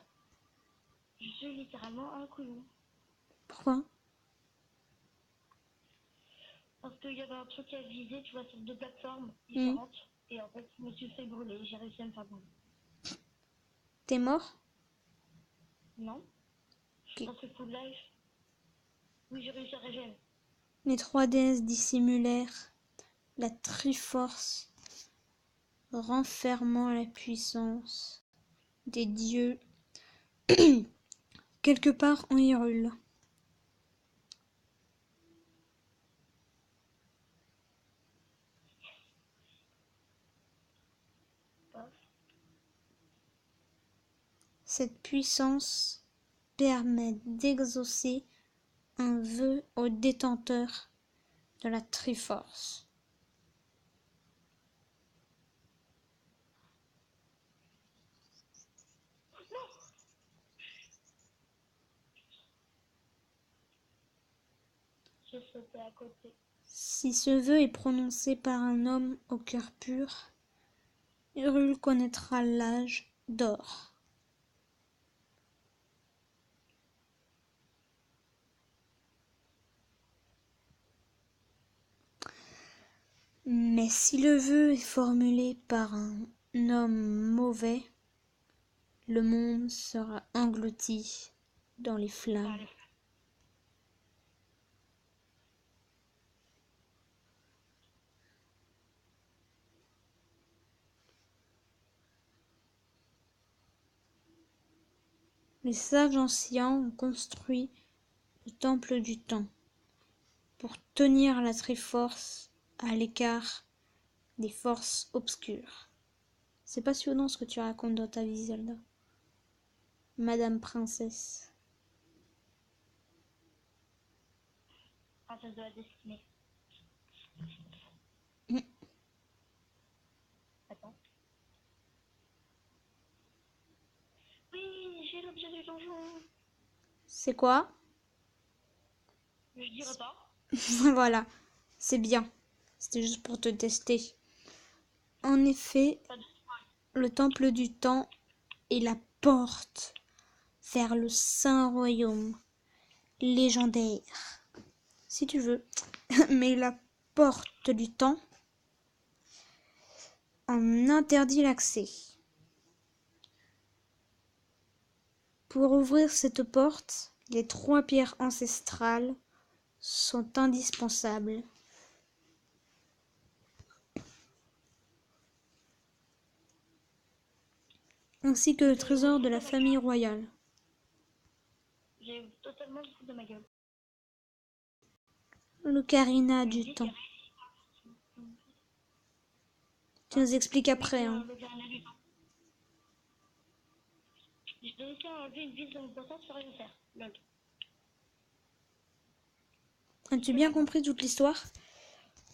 Je suis littéralement un couillon.
Pourquoi?
Parce qu'il y avait un truc à viser, tu vois, sur deux plateformes différentes. Et en fait, je me suis fait brûler. J'ai réussi à me faire brûler.
T'es mort?
Non?
Ok.
Dans ce full life. Oui, j'ai réussi à régénérer.
Les trois déesses dissimulèrent la Triforce, renfermant la puissance des dieux quelque part en Hyrule. Cette puissance permet d'exaucer un vœu au détenteur de la Triforce.
J'ai sauté à côté.
Si ce vœu est prononcé par un homme au cœur pur, Hyrule connaîtra l'âge d'or. Mais si le vœu est formulé par un homme mauvais, le monde sera englouti dans les flammes.
Allez.
Les sages anciens ont construit le temple du temps pour tenir la Triforce à l'écart des forces obscures. C'est passionnant ce que tu racontes dans ta vie, Zelda. Madame Princesse.
Princesse de la destinée. Attends. Oui, j'ai l'objet du donjon.
C'est quoi?
Je dirais pas.
Voilà, c'est bien. C'était juste pour te tester. En effet,
Pas de...
le temple du temps est la porte vers le Saint Royaume légendaire, si tu veux. Mais la porte du temps en interdit l'accès. Pour ouvrir cette porte, les 3 pierres ancestrales sont indispensables. Ainsi que le trésor de la famille royale.
J'ai totalement le fou de ma gueule.
L'ocarina du temps. Tu nous expliques après. Hein.
Je t'ai laissé enlever une ville de mon poisson sans rien faire. Lol.
As-tu bien compris toute l'histoire?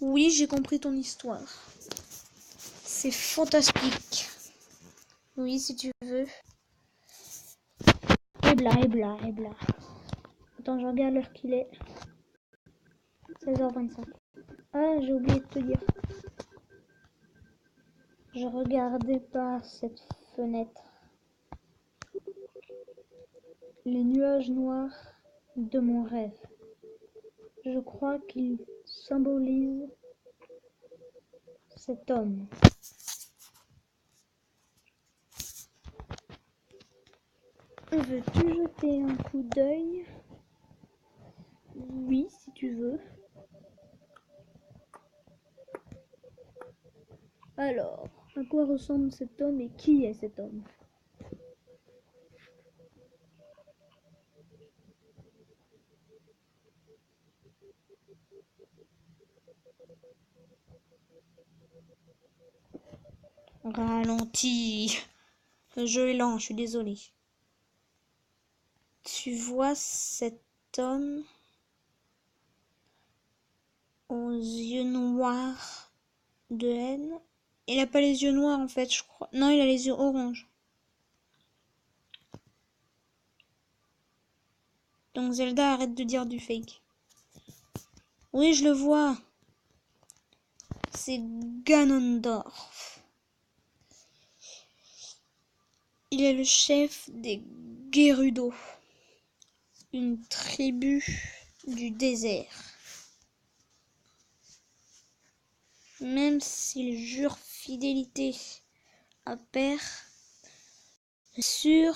Oui, j'ai compris ton histoire. C'est fantastique. Oui, si tu veux. Et bla, et bla, et bla. Attends, je regarde l'heure qu'il est. 16h25. Ah, j'ai oublié de te dire. Je regardais par cette fenêtre les nuages noirs de mon rêve. Je crois qu'ils symbolisent cet homme. Veux-tu jeter un coup d'œil? Oui, si tu veux. Alors, à quoi ressemble cet homme et qui est cet homme? Ralentis. Le jeu est lent, je suis désolée. Tu vois cet homme aux yeux noirs de haine? Il a pas les yeux noirs en fait, je crois. Non, il a les yeux orange. Donc Zelda, arrête de dire du fake. Oui, je le vois. C'est Ganondorf. Il est le chef des Gerudo, une tribu du désert. Même s'il jure fidélité à Père, je suis sûr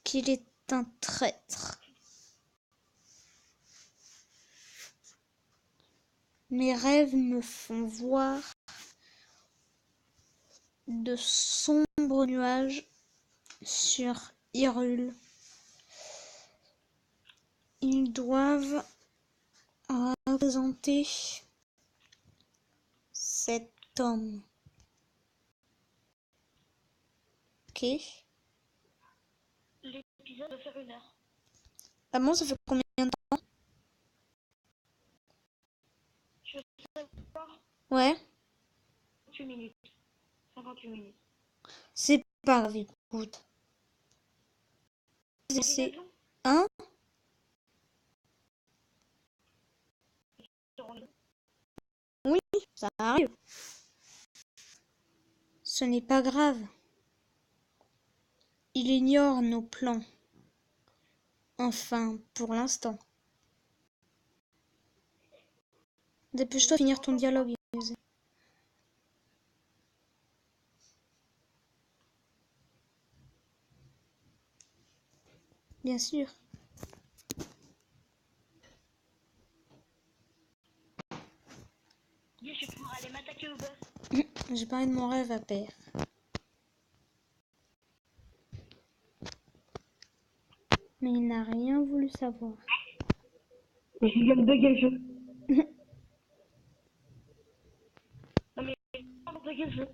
qu'il est un traître. Mes rêves me font voir de sombres nuages sur Hyrule. Ils doivent représenter cet homme. Ok.
L'épisode va faire 1 heure.
Ah bon, ça fait combien de temps?
Je veux savoir
Ouais.
58 minutes. 58 minutes.
C'est pas grave, écoute. C'est... Hein? Oui, ça arrive. Ce n'est pas grave. Il ignore nos plans. Enfin, pour l'instant. Dépêche-toi de finir ton dialogue. Bien sûr.
Dis, je vais pouvoir aller m'attaquer au boss.
J'ai parlé de mon rêve à Père. Mais il n'a rien voulu savoir.
Mais je viens de bugger le jeu. Non mais comment bugger le jeu?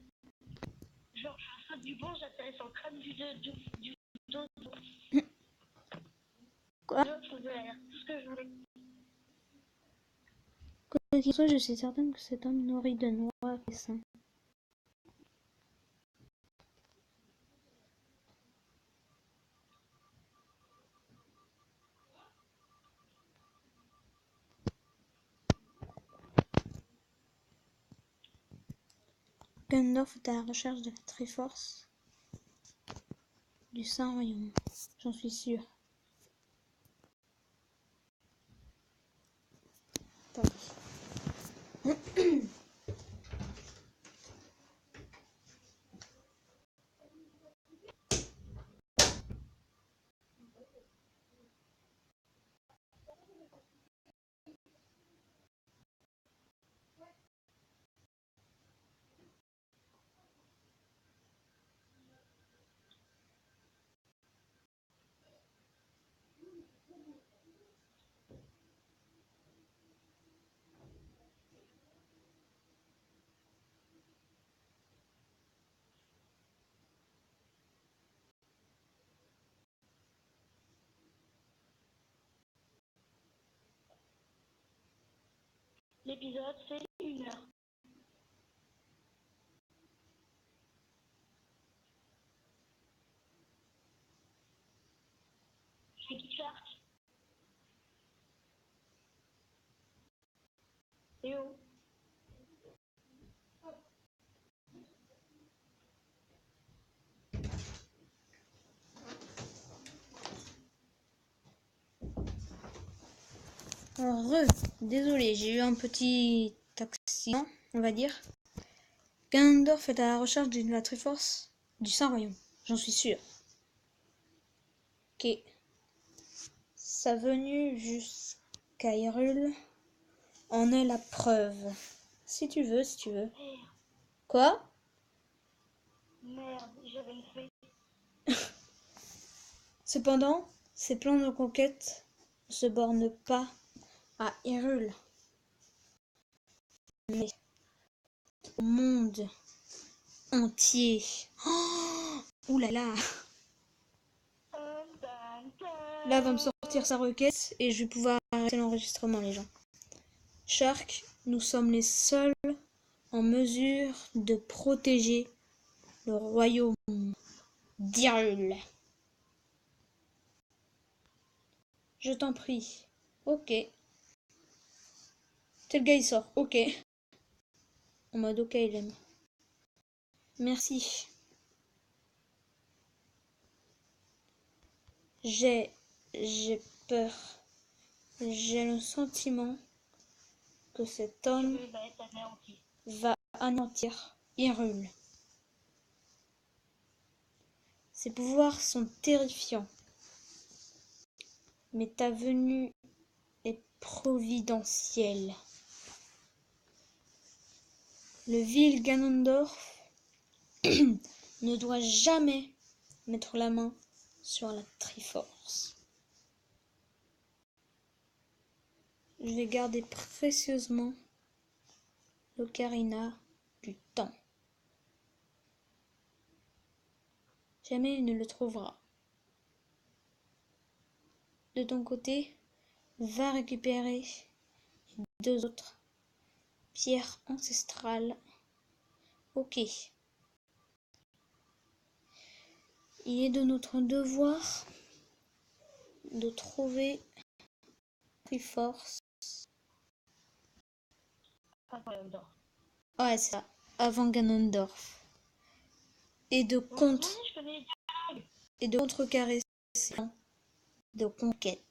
Genre je saute du bon, j'atterris sur le crâne du dos.
Quoi?
Je faisais tout ce que je voulais.
Quoi qu'il soit, je suis certaine que cet homme nourri de noix est sain. Gandalf est à la recherche de la Triforce du Saint-Royaume. J'en suis sûre.
L'épisode c'est 1 heure. C'est qui Shark? Et oh.
Désolé, j'ai eu un petit accident, on va dire. Ganondorf est à la recherche de la Triforce du Saint-Royaume, j'en suis sûre. Ok. Sa venue jusqu'à Hyrule en est la preuve. Si tu veux.
Merde.
Quoi?
Merde, j'avais une fée.
Cependant, ses plans de conquête ne se bornent pas à Hyrule, mais au monde entier. Oh, ouh là là! Là va me sortir sa requête et je vais pouvoir arrêter l'enregistrement, les gens. Shark, nous sommes les seuls en mesure de protéger le royaume d'Hyrule. Je t'en prie. Ok. Tel gars il sort. Ok. En mode ok, il aime. Merci. J'ai peur. J'ai le sentiment que cet homme va anéantir Hyrule. Ses pouvoirs sont terrifiants. Mais ta venue est providentielle. Le vil Ganondorf ne doit jamais mettre la main sur la Triforce. Je vais garder précieusement l'ocarina du temps. Jamais il ne le trouvera. De ton côté, va récupérer 2 autres pierres ancestrales. Ok. Il est de notre devoir de trouver Triforce. Ouais, c'est ça. Avant Ganondorf. Et de contrecarrer ses plans de conquête.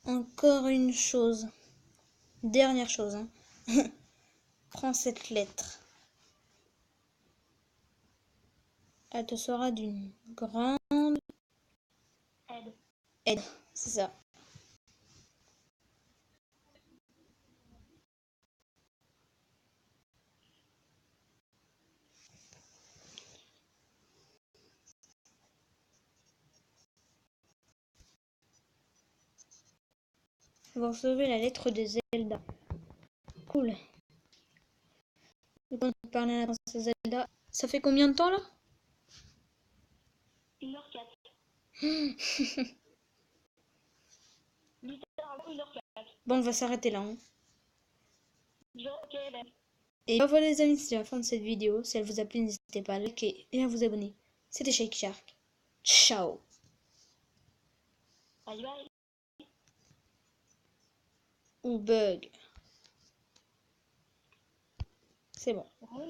Encore une chose. Dernière chose. Hein. Prends cette lettre. Elle te sera d'une grande aide. C'est ça. Vous recevez la lettre de Zelda. Cool. Donc, on parle à la princesse Zelda. Ça fait combien de temps là?
1h04. Littéralement 1h04.
Bon, on va s'arrêter là. Hein.
Ok, ben.
Et voilà les amis, c'est la fin de cette vidéo. Si elle vous a plu, n'hésitez pas à liker et à vous abonner. C'était Shake Shark. Ciao.
Bye bye.
Ou bug. C'est bon.